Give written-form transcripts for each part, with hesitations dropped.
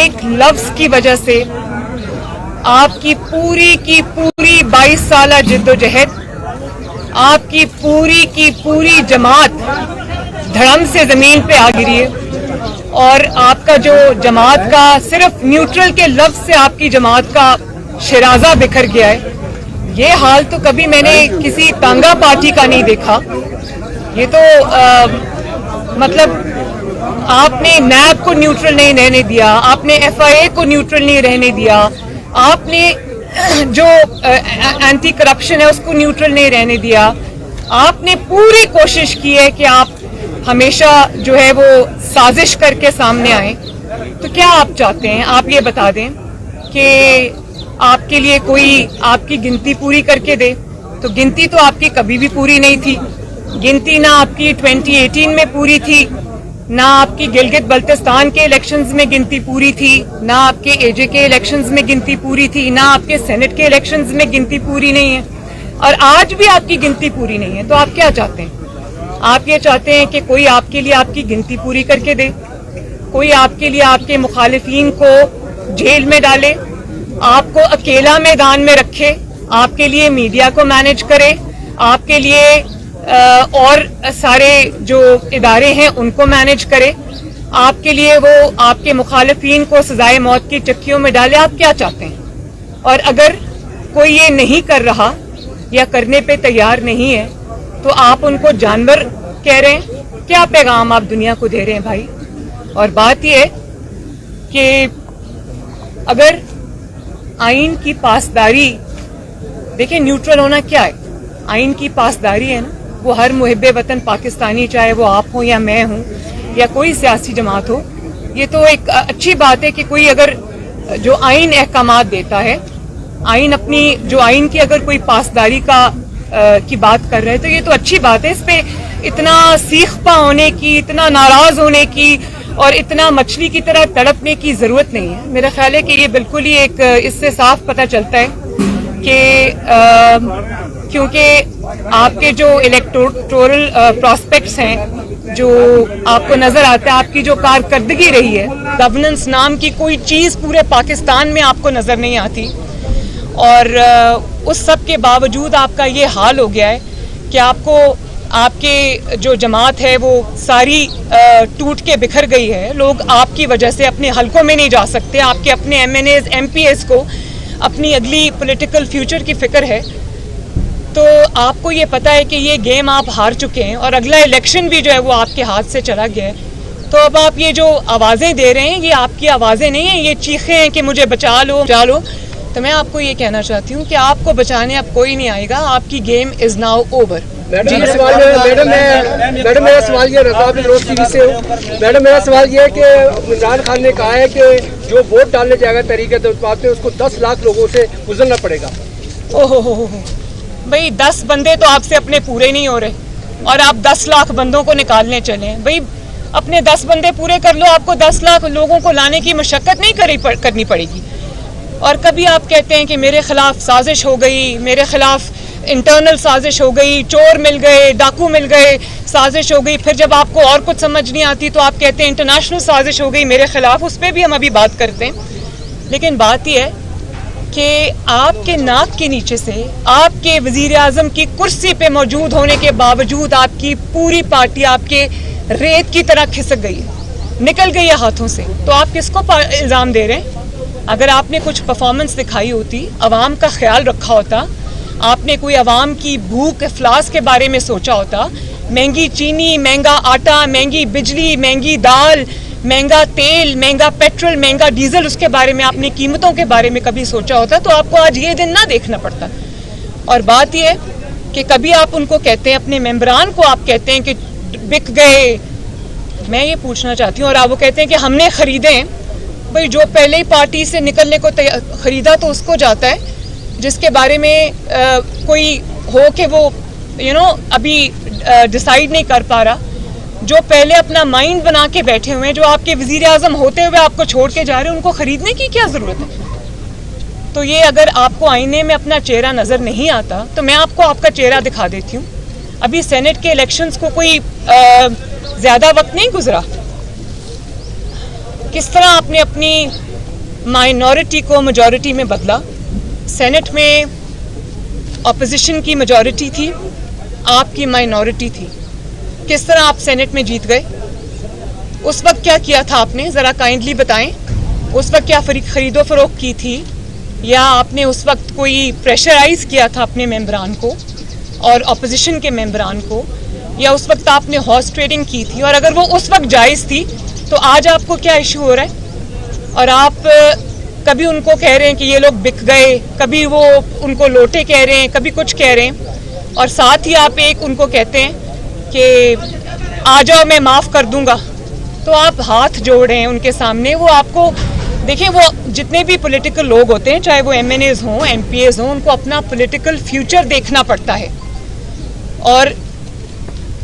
ایک لفظ کی وجہ سے آپ کی پوری 22 سالہ جدوجہد، آپ کی پوری جماعت دھڑم سے زمین پہ آ گری ہے، اور آپ کا جو جماعت کا صرف نیوٹرل کے لفظ سے آپ کی جماعت کا شرازہ بکھر گیا ہے. یہ حال تو کبھی میں نے کسی تانگا پارٹی کا نہیں دیکھا. یہ تو مطلب آپ نے نیب کو نیوٹرل نہیں رہنے دیا، آپ نے FIA کو نیوٹرل نہیں رہنے دیا، آپ نے جو اینٹی کرپشن ہے اس کو نیوٹرل نہیں رہنے دیا. آپ نے پوری کوشش کی ہے کہ آپ ہمیشہ جو ہے وہ سازش کر کے سامنے آئیں. تو کیا آپ چاہتے ہیں؟ آپ یہ بتا دیں کہ آپ کے لیے کوئی آپ کی گنتی پوری کر کے دے. تو گنتی تو آپ کی کبھی بھی پوری نہیں تھی. گنتی نہ آپ کی 2018 میں پوری تھی، نہ آپ کی گلگت بلتستان کے الیکشنز میں گنتی پوری تھی، نہ آپ کے AJ کے الیکشنز میں گنتی پوری تھی، نہ آپ کے سینٹ کے الیکشنز میں گنتی پوری نہیں ہے، اور آج بھی آپ کی گنتی پوری نہیں ہے. تو آپ کیا چاہتے ہیں؟ آپ یہ چاہتے ہیں کہ کوئی آپ کے لیے آپ کی گنتی پوری کر کے دے، کوئی آپ کے لیے آپ کے مخالفین کو جیل میں ڈالے، آپ کو اکیلا میدان میں رکھے، آپ کے لیے میڈیا کو مینج کرے، آپ کے لیے اور سارے جو ادارے ہیں ان کو مینج کرے، آپ کے لیے وہ آپ کے مخالفین کو سزائے موت کی چکیوں میں ڈالے؟ آپ کیا چاہتے ہیں؟ اور اگر کوئی یہ نہیں کر رہا یا کرنے پہ تیار نہیں ہے تو آپ ان کو جانور کہہ رہے ہیں؟ کیا پیغام آپ دنیا کو دے رہے ہیں بھائی؟ اور بات یہ ہے کہ اگر آئین کی پاسداری، دیکھیں نیوٹرل ہونا کیا ہے؟ آئین کی پاسداری ہے نا، وہ ہر محب وطن پاکستانی، چاہے وہ آپ ہوں یا میں ہوں یا کوئی سیاسی جماعت ہو، یہ تو ایک اچھی بات ہے کہ کوئی اگر جو آئین احکامات دیتا ہے، آئین اپنی جو آئین کی اگر کوئی پاسداری کی بات کر رہے ہیں تو یہ تو اچھی بات ہے. اس پہ اتنا سیخ پا ہونے کی، اتنا ناراض ہونے کی اور اتنا مچھلی کی طرح تڑپنے کی ضرورت نہیں ہے. میرا خیال ہے کہ یہ بالکل ہی ایک اس سے صاف پتہ چلتا ہے کہ کیونکہ آپ کے جو الیکٹورل پراسپیکٹس ہیں، جو آپ کو نظر آتا ہے، آپ کی جو کارکردگی رہی ہے، گورننس نام کی کوئی چیز پورے پاکستان میں آپ کو نظر نہیں آتی، اور اس سب کے باوجود آپ کا یہ حال ہو گیا ہے کہ آپ کے جو جماعت ہے وہ ساری ٹوٹ کے بکھر گئی ہے. لوگ آپ کی وجہ سے اپنے حلقوں میں نہیں جا سکتے. آپ کے اپنے MNAs MPs کو اپنی اگلی پولیٹیکل فیوچر کی فکر ہے. تو آپ کو یہ پتہ ہے کہ یہ گیم آپ ہار چکے ہیں اور اگلا الیکشن بھی جو ہے وہ آپ کے ہاتھ سے چلا گیا ہے. تو اب آپ یہ جو آوازیں دے رہے ہیں یہ آپ کی آوازیں نہیں ہیں، یہ چیخیں ہیں کہ مجھے بچا لو. تو میں آپ کو یہ کہنا چاہتی ہوں کہ آپ کو بچانے اب کوئی نہیں آئے گا. آپ کی game is now over. Madam میرا سوال یہ رضا روز ٹی وی سے ہوں. میڈم میرا سوال یہ ہے کہ عمران خان نے کہا ہے کہ جو ووٹ ڈالنے جائے گا طریقے سے اس کو 10 لاکھ لوگوں سے گزرنا پڑے گا. اوہ بھائی 10 بندے تو آپ سے اپنے پورے نہیں ہو رہے اور آپ 10 لاکھ بندوں کو نکالنے چلیں. بھائی اپنے 10 بندے پورے کر لو، آپ کو 10 لاکھ لوگوں کو لانے کی مشقت نہیں کرنی پڑے گی. اور کبھی آپ کہتے ہیں کہ میرے خلاف سازش ہو گئی، میرے خلاف انٹرنل سازش ہو گئی، چور مل گئے، ڈاکو مل گئے، سازش ہو گئی. پھر جب آپ کو اور کچھ سمجھ نہیں آتی تو آپ کہتے ہیں انٹرنیشنل سازش ہو گئی میرے خلاف. اس پہ بھی ہم ابھی بات کرتے ہیں. لیکن بات یہ ہے کہ آپ کے ناک کے نیچے سے آپ کے وزیر اعظم کی کرسی پہ موجود ہونے کے باوجود آپ کی پوری پارٹی آپ کے ریت کی طرح کھسک گئی، نکل گئی ہے ہاتھوں سے. تو آپ کس کو الزام دے رہے ہیں؟ اگر آپ نے کچھ پرفارمنس دکھائی ہوتی، عوام کا خیال رکھا ہوتا، آپ نے کوئی عوام کی بھوک افلاس کے بارے میں سوچا ہوتا، مہنگی چینی، مہنگا آٹا، مہنگی بجلی، مہنگی دال، مہنگا تیل، مہنگا پیٹرول، مہنگا ڈیزل، اس کے بارے میں آپ نے قیمتوں کے بارے میں کبھی سوچا ہوتا تو آپ کو آج یہ دن نہ دیکھنا پڑتا. اور بات یہ ہے کہ کبھی آپ ان کو کہتے ہیں، اپنے ممبران کو آپ کہتے ہیں کہ بک گئے. میں یہ پوچھنا چاہتی ہوں، اور آپ وہ کہتے ہیں کہ ہم نے خریدے ہیں. بھائی جو پہلے ہی پارٹی سے نکلنے کو خریدا تو اس کو جاتا ہے، جس کے بارے میں کوئی ہو کہ وہ ابھی ڈیسائیڈ نہیں کر پا رہا، جو پہلے اپنا مائنڈ بنا کے بیٹھے ہوئے ہیں، جو آپ کے وزیر اعظم ہوتے ہوئے آپ کو چھوڑ کے جا رہے ہیں، ان کو خریدنے کی کیا ضرورت ہے؟ تو یہ اگر آپ کو آئینے میں اپنا چہرہ نظر نہیں آتا تو میں آپ کو آپ کا چہرہ دکھا دیتی ہوں. ابھی سینٹ کے الیکشنز کو کوئی زیادہ وقت نہیں گزرا، کس طرح آپ نے اپنی مائنورٹی کو میجورٹی میں بدلا. سینٹ میں اپوزیشن کی میجورٹی تھی, آپ کی مائنورٹی تھی. کس طرح آپ سینٹ میں جیت گئے؟ اس وقت کیا کیا تھا آپ نے, ذرا کائنڈلی بتائیں. اس وقت کیا خرید و فروخت کی تھی, یا آپ نے اس وقت کوئی پریشرائز کیا تھا اپنے ممبران کو اور اپوزیشن کے ممبران کو, یا اس وقت آپ نے ہارس ٹریڈنگ کی تھی؟ اور اگر وہ اس وقت جائز تھی تو آج آپ کو کیا ایشو ہو رہا ہے؟ اور آپ کبھی ان کو کہہ رہے ہیں کہ یہ لوگ بک گئے, کبھی وہ ان کو لوٹے کہہ رہے ہیں, کبھی کچھ کہہ رہے ہیں, اور ساتھ ہی آپ ایک ان کو کہتے ہیں کہ آ جاؤ میں معاف کر دوں گا. تو آپ ہاتھ جوڑ رہے ہیں ان کے سامنے. وہ آپ کو دیکھیں, وہ جتنے بھی پولیٹیکل لوگ ہوتے ہیں, چاہے وہ ایم این ایز ہوں, ایم پی ایز ہوں, ان کو اپنا پولیٹیکل فیوچر دیکھنا پڑتا ہے. اور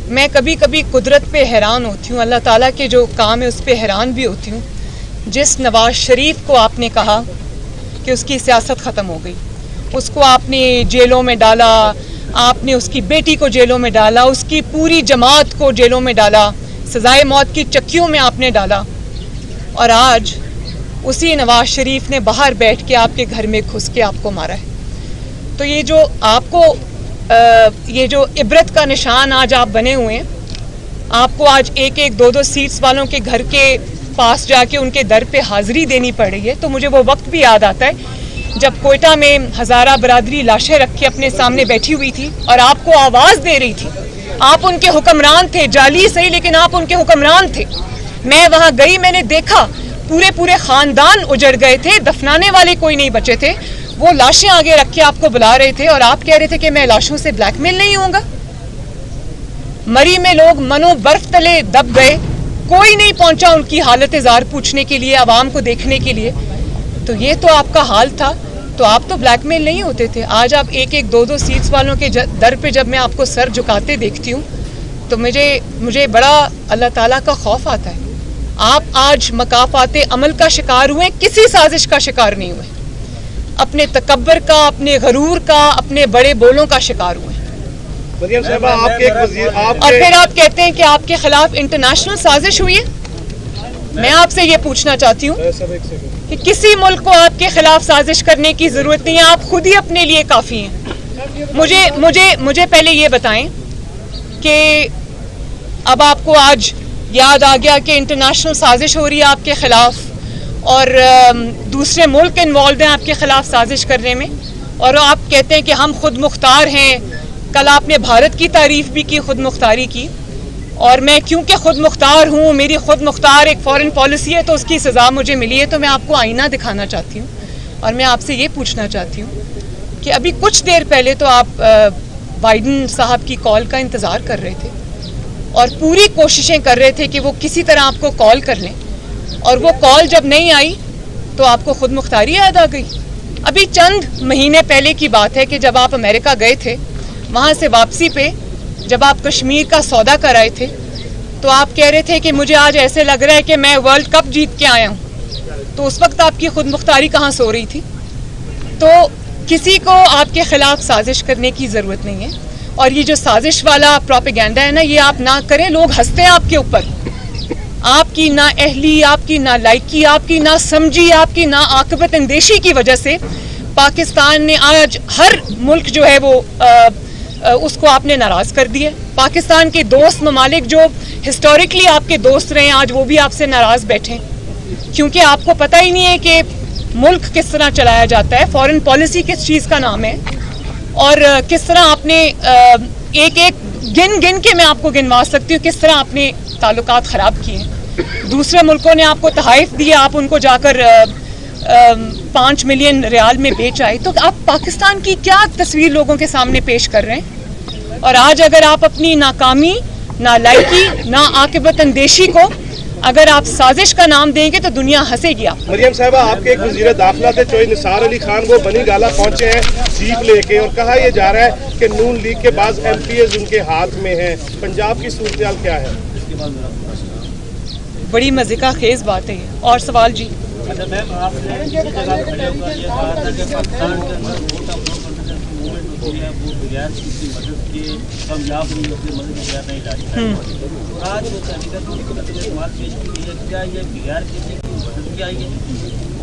میں کبھی کبھی قدرت پہ حیران ہوتی ہوں, اللہ تعالیٰ کے جو کام ہے اس پہ حیران بھی ہوتی ہوں. جس نواز شریف کو آپ نے کہا کہ اس کی سیاست ختم ہو گئی, اس کو آپ نے جیلوں میں ڈالا, آپ نے اس کی بیٹی کو جیلوں میں ڈالا, اس کی پوری جماعت کو جیلوں میں ڈالا, سزائے موت کی چکیوں میں آپ نے ڈالا, اور آج اسی نواز شریف نے باہر بیٹھ کے آپ کے گھر میں گھس کے آپ کو مارا ہے. تو یہ جو آپ کو یہ جو عبرت کا نشان آج آپ بنے ہوئے ہیں, آپ کو آج ایک ایک دو دو سیٹس والوں کے گھر کے پاس جا کے ان کے در پہ حاضری دینی پڑ رہی ہے. تو مجھے وہ وقت بھی یاد آتا ہے جب کوئٹہ میں ہزارہ برادری لاشیں رکھ کے اپنے سامنے بیٹھی ہوئی تھی اور آپ کو آواز دے رہی تھی. آپ ان کے حکمران تھے, جعلی صحیح لیکن آپ ان کے حکمران تھے. میں وہاں گئی, میں نے دیکھا پورے خاندان اجڑ گئے تھے, دفنانے والے کوئی نہیں بچے تھے. وہ لاشیں آگے رکھ کے آپ کو بلا رہے تھے اور آپ کہہ رہے تھے کہ میں لاشوں سے بلیک میل نہیں ہوں گا. مری میں لوگ منو برف تلے دب گئے, کوئی نہیں پہنچا ان کی حالت زار پوچھنے کے لیے, عوام کو دیکھنے کے لیے. تو یہ تو آپ کا حال تھا, تو آپ تو بلیک میل نہیں ہوتے تھے. آج آپ ایک ایک دو دو سیٹس والوں کے در پہ جب میں آپ کو سر جھکاتے دیکھتی ہوں تو مجھے بڑا اللہ تعالیٰ کا خوف آتا ہے. آپ آج مکافات عمل کا شکار ہوئے, کسی سازش کا شکار نہیں ہوئے. اپنے تکبر کا, اپنے غرور کا, اپنے بڑے بولوں کا شکار ہوئے. مریم صاحبہ, آپ کے ایک وزیر اور پھر آپ کہتے ہیں کہ آپ کے خلاف انٹرنیشنل سازش ہوئی ہے. میں آپ سے یہ پوچھنا چاہتی ہوں کہ کسی ملک کو آپ کے خلاف سازش کرنے کی ضرورت نہیں ہے, آپ خود ہی اپنے لیے کافی ہیں. مجھے پہلے یہ بتائیں کہ اب آپ کو آج یاد آ گیا کہ انٹرنیشنل سازش ہو رہی ہے آپ کے خلاف, اور دوسرے ملک انوالوڈ ہیں آپ کے خلاف سازش کرنے میں, اور آپ کہتے ہیں کہ ہم خود مختار ہیں. کل آپ نے بھارت کی تعریف بھی کی, خود مختاری کی, اور میں کیونکہ خود مختار ہوں, میری خود مختار ایک فارن پالیسی ہے تو اس کی سزا مجھے ملی ہے. تو میں آپ کو آئینہ دکھانا چاہتی ہوں اور میں آپ سے یہ پوچھنا چاہتی ہوں کہ ابھی کچھ دیر پہلے تو آپ بائیڈن صاحب کی کال کا انتظار کر رہے تھے اور پوری کوششیں کر رہے تھے کہ وہ کسی طرح آپ کو کال کر لیں, اور وہ کال جب نہیں آئی تو آپ کو خود مختاری یاد آ گئی. ابھی چند مہینے پہلے کی بات ہے کہ جب آپ امریکہ گئے تھے, وہاں سے واپسی پہ جب آپ کشمیر کا سودا کر آئے تھے تو آپ کہہ رہے تھے کہ مجھے آج ایسے لگ رہا ہے کہ میں ورلڈ کپ جیت کے آیا ہوں. تو اس وقت آپ کی خود مختاری کہاں سو رہی تھی؟ تو کسی کو آپ کے خلاف سازش کرنے کی ضرورت نہیں ہے. اور یہ جو سازش والا پروپیگنڈا ہے نا, یہ آپ نہ کریں. لوگ ہنستے ہیں آپ کے اوپر, آپ کی نا اہلی, آپ کی نا لائکی, آپ کی نا سمجھی, آپ کی نا عاقبت اندیشی کی وجہ سے پاکستان نے آج ہر ملک جو ہے وہ اس کو آپ نے ناراض کر دیا. پاکستان کے دوست ممالک جو ہسٹوریکلی آپ کے دوست رہے ہیں, آج وہ بھی آپ سے ناراض بیٹھے, کیونکہ آپ کو پتہ ہی نہیں ہے کہ ملک کس طرح چلایا جاتا ہے, فارن پالیسی کس چیز کا نام ہے, اور کس طرح آپ نے ایک ایک گن کے میں آپ کو گنوا سکتی ہوں کس طرح آپ نے تعلقات خراب کیے ہیں. دوسرے ملکوں نے آپ کو تحائف دیے, آپ ان کو جا کر 5 ملین ریال میں بیچ آئے. تو آپ پاکستان کی کیا تصویر لوگوں کے سامنے پیش کر رہے ہیں؟ اور آج اگر آپ اپنی ناکامی, نالائکی, نا عاقبت اندیشی کو اگر آپ سازش کا نام دیں گے تو دنیا ہنسے گی. آپ مریم صاحبہ, آپ کے ایک وزیر داخلہ تھے چوہے نثار علی خان, وہ بنی گالہ پہنچے ہیں جیپ لے کے, اور کہا یہ جا رہا ہے کہ نون لیگ کے بعض ایم پی ایز ان کے ہاتھ میں ہیں. پنجاب کی صورتحال کیا ہے؟ بڑی مزے کا خیز بات ہے یہ. اور سوال جی.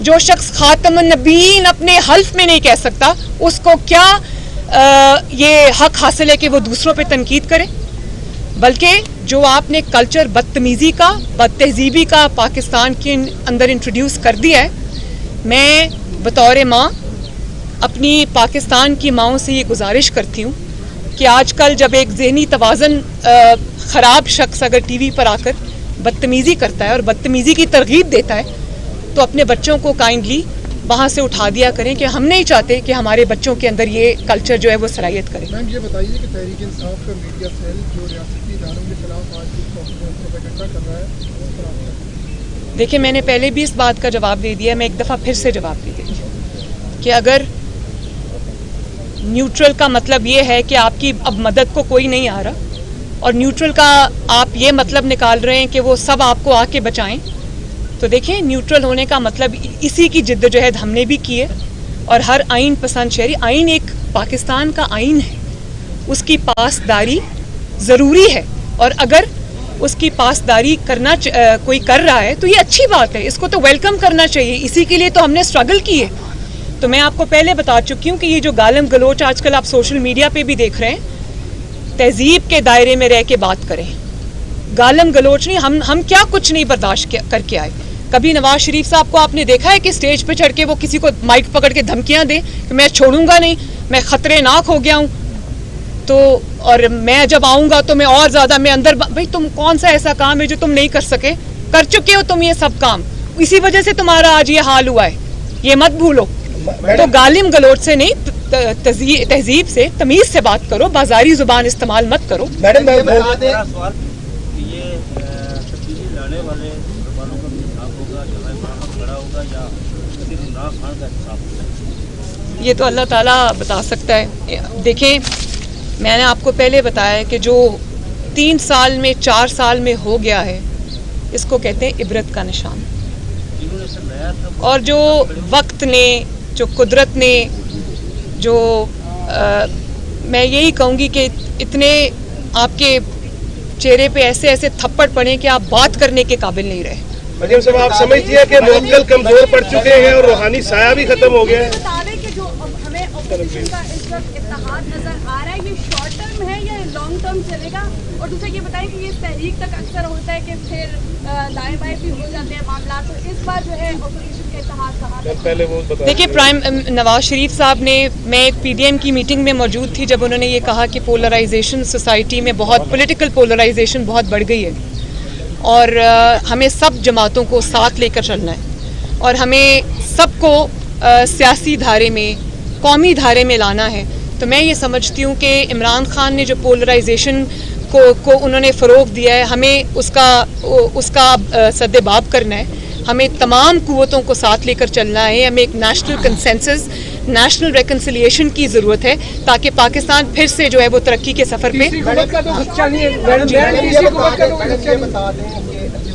جو شخص خاتم النبیین اپنے حلف میں نہیں کہہ سکتا، اس کو کیا یہ حق حاصل ہے کہ وہ دوسروں پہ تنقید کرے؟ بلکہ جو آپ نے کلچر بدتمیزی کا، بد تہذیبی کا پاکستان کے اندر انٹروڈیوس کر دیا ہے، میں بطور ماں اپنی پاکستان کی ماؤں سے یہ گزارش کرتی ہوں کہ آج کل جب ایک ذہنی توازن خراب شخص اگر ٹی وی پر آ کر بدتمیزی کرتا ہے اور بدتمیزی کی ترغیب دیتا ہے تو اپنے بچوں کو کائنڈلی وہاں سے اٹھا دیا کریں کہ ہم نہیں چاہتے کہ ہمارے بچوں کے اندر یہ کلچر جو ہے وہ صلاحیت کرے۔ میم یہ بتائیے کہ تحریک انصاف کا میڈیا سیل جو ریاستی اداروں کے خلاف آج پروپیگنڈا کر رہا ہے، دیکھیں میں نے پہلے بھی اس بات کا جواب دے دیا، میں ایک دفعہ پھر سے جواب دے دیتی ہوں کہ اگر نیوٹرل کا مطلب یہ ہے کہ آپ کی اب مدد کو کوئی نہیں آ رہا اور نیوٹرل کا آپ یہ مطلب نکال رہے ہیں کہ وہ سب آپ کو آ کے بچائیں، تو دیکھیں نیوٹرل ہونے کا مطلب اسی کی جدوجہد ہم نے بھی کی ہے، اور ہر آئین پسند شہری، آئین ایک پاکستان کا آئین ہے، اس کی پاسداری ضروری ہے، اور اگر اس کی پاسداری کرنا کوئی کر رہا ہے تو یہ اچھی بات ہے، اس کو تو ویلکم کرنا چاہیے، اسی کے لیے تو ہم نے اسٹرگل کی ہے۔ تو میں آپ کو پہلے بتا چکی ہوں کہ یہ جو گالم گلوچ آج کل آپ سوشل میڈیا پہ بھی دیکھ رہے ہیں، تہذیب کے دائرے میں رہ کے بات کریں، گالم گلوچ نہیں، ہم کیا کچھ نہیں برداشت کر کے آئے۔ کبھی نواز شریف صاحب کو آپ نے دیکھا ہے کہ اسٹیج پہ چڑھ کے وہ کسی کو مائک پکڑ کے دھمکیاں دیں کہ میں چھوڑوں گا نہیں، میں خطرے ناک ہو گیا ہوں، تو اور میں جب آؤں گا تو میں اور زیادہ میں اندر بھائی تم کون سا ایسا کام ہے جو تم نہیں کر سکے؟ کر چکے ہو تم یہ سب کام، اسی وجہ سے تمہارا آج یہ حال ہوا ہے، یہ مت بھولو۔ تو گالم گلوچ سے نہیں، تہذیب سے، تمیز سے بات کرو، بازاری زبان استعمال مت کرو۔ میڈم سوال کہ یہ تبدیلی لانے والے والوں کا انتخاب ہوگا، جہاں محمد کھڑا ہوگا یا صرف عمران خان کا انتخاب ہوگا؟ یہ تو اللہ تعالیٰ بتا سکتا ہے۔ دیکھیں میں نے آپ کو پہلے بتایا کہ جو 3 سال میں 4 سال میں ہو گیا ہے اس کو کہتے ہیں عبرت کا نشان، اور جو وقت نے، جو قدرت نے، جو میں یہی کہوں گی کہ اتنے آپ کے چہرے پہ ایسے ایسے تھپڑ پڑے کہ آپ بات کرنے کے قابل نہیں رہے۔ مریم صاحب آپ سمجھتی ہیں کہ موکل کمزور پڑ چکے ہیں اور روحانی سایہ بھی ختم ہو گیا ہے؟ بتا دیں کہ جو ہمیں اپوزیشن کا اس وقت اتحاد نظر آ رہا ہے، یہ شارٹ ٹرم ہے یا لانگ ٹرم چلے گا؟ اور دوسرا یہ بتائیں کہ یہ تحریک تک اکثر ہوتا ہے کہ پھر دائیں بائیں بھی ہو جاتے ہیں معاملات، تو اس بار جو ہے اپوزیشن کا اتحاد کہاں تک؟ پہلے وہ بتا دیکھیے نواز شریف صاحب نے، میں ایک پی ڈی ایم کی میٹنگ میں موجود تھی جب انہوں نے یہ کہا کہ پولرائزیشن سوسائٹی میں بہت، پولیٹیکل پولرائزیشن بہت بڑھ گئی ہے اور ہمیں سب جماعتوں کو ساتھ لے کر چلنا ہے اور ہمیں سب کو سیاسی دھارے میں، قومی دھارے میں لانا ہے۔ تو میں یہ سمجھتی ہوں کہ عمران خان نے جو پولرائزیشن کو انہوں نے فروغ دیا ہے، ہمیں اس کا سد باب کرنا ہے، ہمیں تمام قوتوں کو ساتھ لے کر چلنا ہے، ہمیں ایک نیشنل کنسنسس، نیشنل ریکنسیلیشن کی ضرورت ہے تاکہ پاکستان پھر سے جو ہے وہ ترقی کے سفر پہ۔ تیسری قوت کا تو خدشہ نہیں ہے میڈم، یہ تیسری قوت کا تو کوئی خدشہ یہ نہیں۔ بتا دیں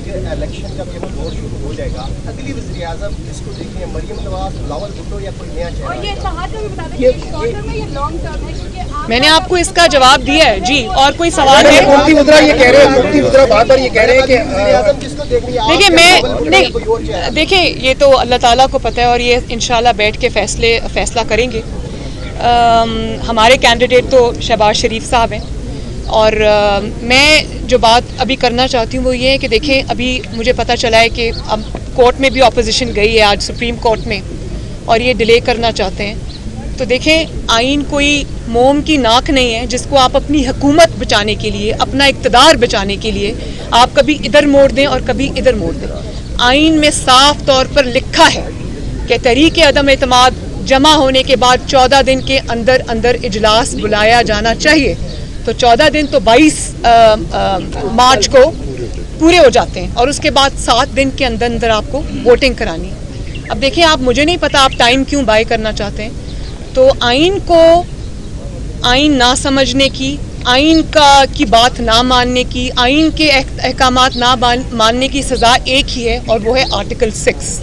کہ الیکشن جب یہ دور شروع ہو جائے گا، اگلی وزیر اعظم کس کو دیکھیں، مریم نواز، بلاول بھٹو یا کوئی نیا اور چہرہ؟ یہ اتحاد کا بھی بتا دیں کہ یہ شارٹ ٹرم ہے یا لانگ ٹرم ہے، کیونکہ آپ میں نے آپ کو اس کا جواب دیا ہے جی، اور کوئی سوال ہے؟ مفتی وزرا یہ کہہ رہے ہیں، مفتی وزرا بار بار یہ کہہ رہے ہیں کہ وزیر اعظم کس کو دیکھیں؟ دیکھیں میں نہیں، دیکھیں یہ تو اللہ تعالیٰ کو پتہ ہے اور یہ انشاءاللہ بیٹھ کے فیصلہ کریں گے۔ ہمارے کینڈیڈیٹ تو شہباز شریف صاحب ہیں، اور میں جو بات ابھی کرنا چاہتی ہوں وہ یہ ہے کہ دیکھیں ابھی مجھے پتہ چلا ہے کہ اب کورٹ میں بھی اپوزیشن گئی ہے آج سپریم کورٹ میں، اور یہ ڈیلے کرنا چاہتے ہیں۔ تو دیکھیں آئین کوئی موم کی ناک نہیں ہے جس کو آپ اپنی حکومت بچانے کے لیے، اپنا اقتدار بچانے کے لیے آپ کبھی ادھر موڑ دیں اور کبھی ادھر موڑ دیں۔ آئین میں صاف طور پر لکھا ہے کہ تحریک عدم اعتماد جمع ہونے کے بعد 14 دن کے اندر اندر اجلاس بلایا جانا چاہیے، تو 14 دن تو 22 مارچ کو پورے ہو جاتے ہیں، اور اس کے بعد 7 دن کے اندر اندر آپ کو ووٹنگ کرانی ہے۔ اب دیکھیں آپ، مجھے نہیں پتا آپ ٹائم کیوں بائی کرنا چاہتے ہیں، تو آئین کو، آئین نہ سمجھنے کی، آئین کی بات نہ ماننے کی، آئین کے احکامات نہ ماننے کی سزا ایک ہی ہے اور وہ ہے آرٹیکل 6۔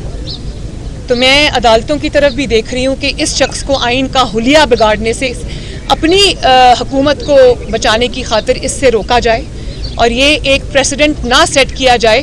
تو میں عدالتوں کی طرف بھی دیکھ رہی ہوں کہ اس شخص کو آئین کا حلیہ بگاڑنے سے، اپنی حکومت کو بچانے کی خاطر اس سے روکا جائے اور یہ ایک پریسیڈنٹ نہ سیٹ کیا جائے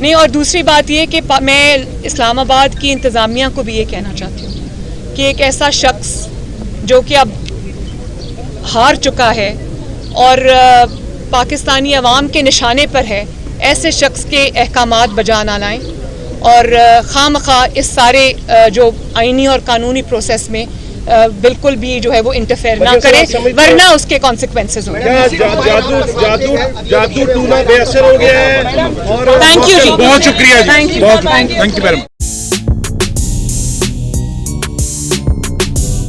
نہیں, اور دوسری بات یہ کہ میں اسلام آباد کی انتظامیہ کو بھی یہ کہنا چاہتی ہوں کہ ایک ایسا شخص جو کہ اب ہار چکا ہے اور پاکستانی عوام کے نشانے پر ہے, ایسے شخص کے احکامات بجا نہ لائیں اور خواہ مخواہ اس سارے جو آئینی اور قانونی پروسیس میں بالکل بھی جو ہے وہ انٹرفیئر نہ کرے, ورنہ اس کے کانسیکوینسز ہوں گے. جادو ٹونا بے اثر ہو گیا ہے. تھینک یو جی, بہت شکریہ جی, thank you. Thank you very much.